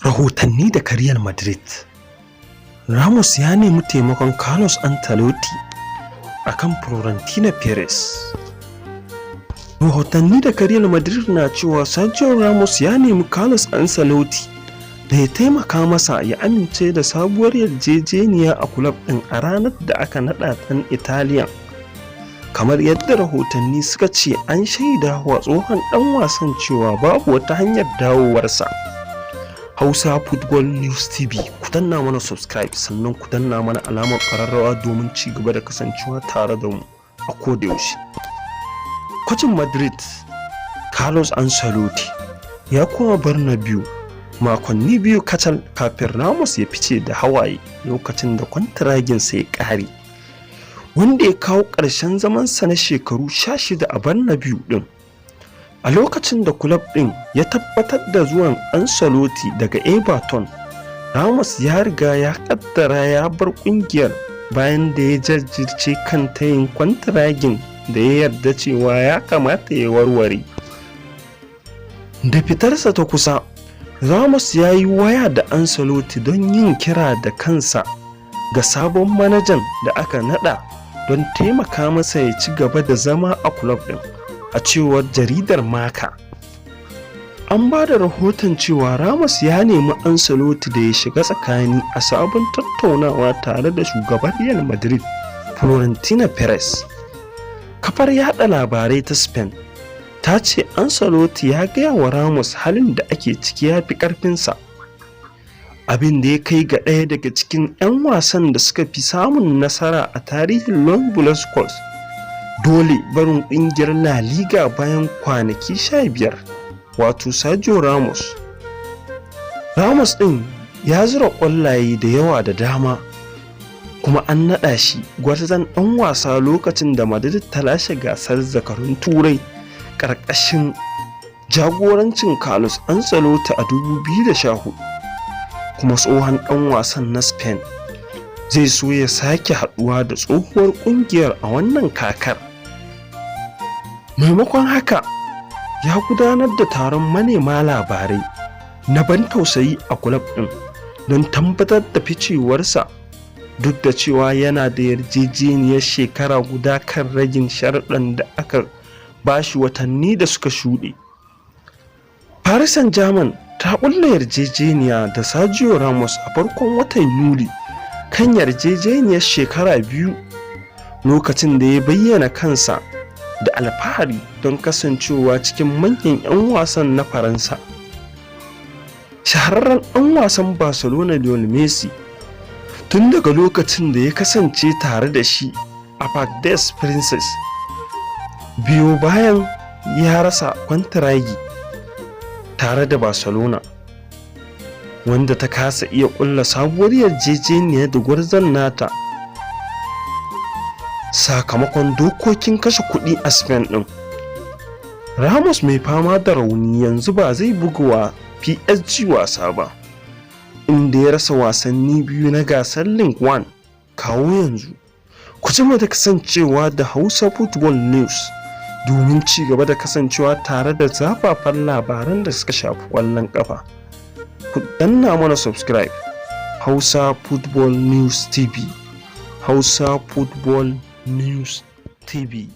Rahotanni daga Realmadrid. Ramos ya nemi taimakon Carlos Ancelotti akan Florentino Perez. Rahotanni daga Realmadrid na cewa Sergio Ramos ya nemi Carlos Ancelotti da ya taimaka masa ya amince da sabuwar yarjejeniya a kulob ɗin a ranar da aka naɗa ɗan Italiya. Kamar yadda rahotanni suka ce, an shaida wa tsohon ɗan wasan cewa babu wata hanyar dawowarsa. Hausa Football News TV, ku danna mana subscribe sannan ku danna mana alamar ƙararrawa domin ci gaba da kasancewa tare da mu a kodayaushe. Kocin Madrid Carlos Ancelotti ya koma Bernabeu makonni biyu kacal kafin Ramos ya fice da hawaye lokacin da kwantiraginsa ya ƙare, wanda ya kawo ƙarshen zamansa na shekaru 16 a Bernabeu ɗin. A lokacin da kulob ɗin ya tabbatar da zuwan Ancelotti daga Everton, Ramos ya riga ya kaddara ya bar ƙungiyar bayan da ya jajirce kan tayin kwantiragin da ya yarda cewa ya kamata ya warware. Da fitarsa ta kusa, Ramos ya yi waya da Ancelotti don yin kira da kansa ga sabon manajan da aka nada don taimaka masa ya ci gaba da zama a kulob ɗin. A cewar jaridar Marca, an ba da rahoton cewa Ramos ya nemi Ancelotti da ya shiga tsakani a sabon tattaunawa tare da shugaban Real Madrid Florentino Perez. Kafar yada labarai ta Spain ta ce Ancelotti ya gaya wa Ramos halin da ake ciki ya fi ƙarfinsa, abin da ya kai ga ɗaya daga cikin 'yan wasan da suka fi samun nasara a tarihin Los Blancos dole barin ƙungiyar La Liga bayan kwanaki 15, wato Sergio Ramos. Ramos ɗin ya zura ƙwallaye da yawa da dama, kuma an naɗa shi gwarzon ɗan wasa lokacin da Madrid ta lashe gasar zakarun Turai ƙarƙashin jagorancin Carlos Ancelotti a 2014, kuma tsohon ɗan wasan na Spain zai so ya sake haɗuwa da tsohuwar ƙungiyar a wannan kakar. Maimakon haka, ya gudanar da taron manema labarai na ban tausayi a kulob ɗin don tabbatar da ficewarsa, duk da cewa yana da yarjejeniyar shekara guda kan ragin sharuɗan da aka bashi watanni da suka shuɗe. Paris Saint-Germain ta ƙulla yarjejeniya da Sergio Ramos a farkon watan Yuli kan yarjejeniyar shekara 2, lokacin da ya bayyana kansa da alfahari don kasancewa cikin manyan 'yan wasan na Faransa. Shahararren ɗan wasan Barcelona Lionel Messi, tun daga lokacin da ya kasance tare da shi a Parc des Princes, biyo bayan ya rasa kwantiragi tare da Barcelona, wanda ta kasa iya ƙulla sabuwar yarjejeniya da gwarzon nata sakamakon dokokin kashe kuɗi a Spain ɗin. Ramos, mai fama da rauni, yanzu ba zai buga wa PSG wasa ba, inda ya rasa wasanni 2 na gasar Ligue 1 kawo yanzu. Ku ci da kasancewa da Hausa Football News domin ci gaba da kasancewa tare da zafafan labaran da suka shafi ƙwallon ƙafa. Ku danna mana subscribe. Hausa Football News TV. Hausa Football News TV.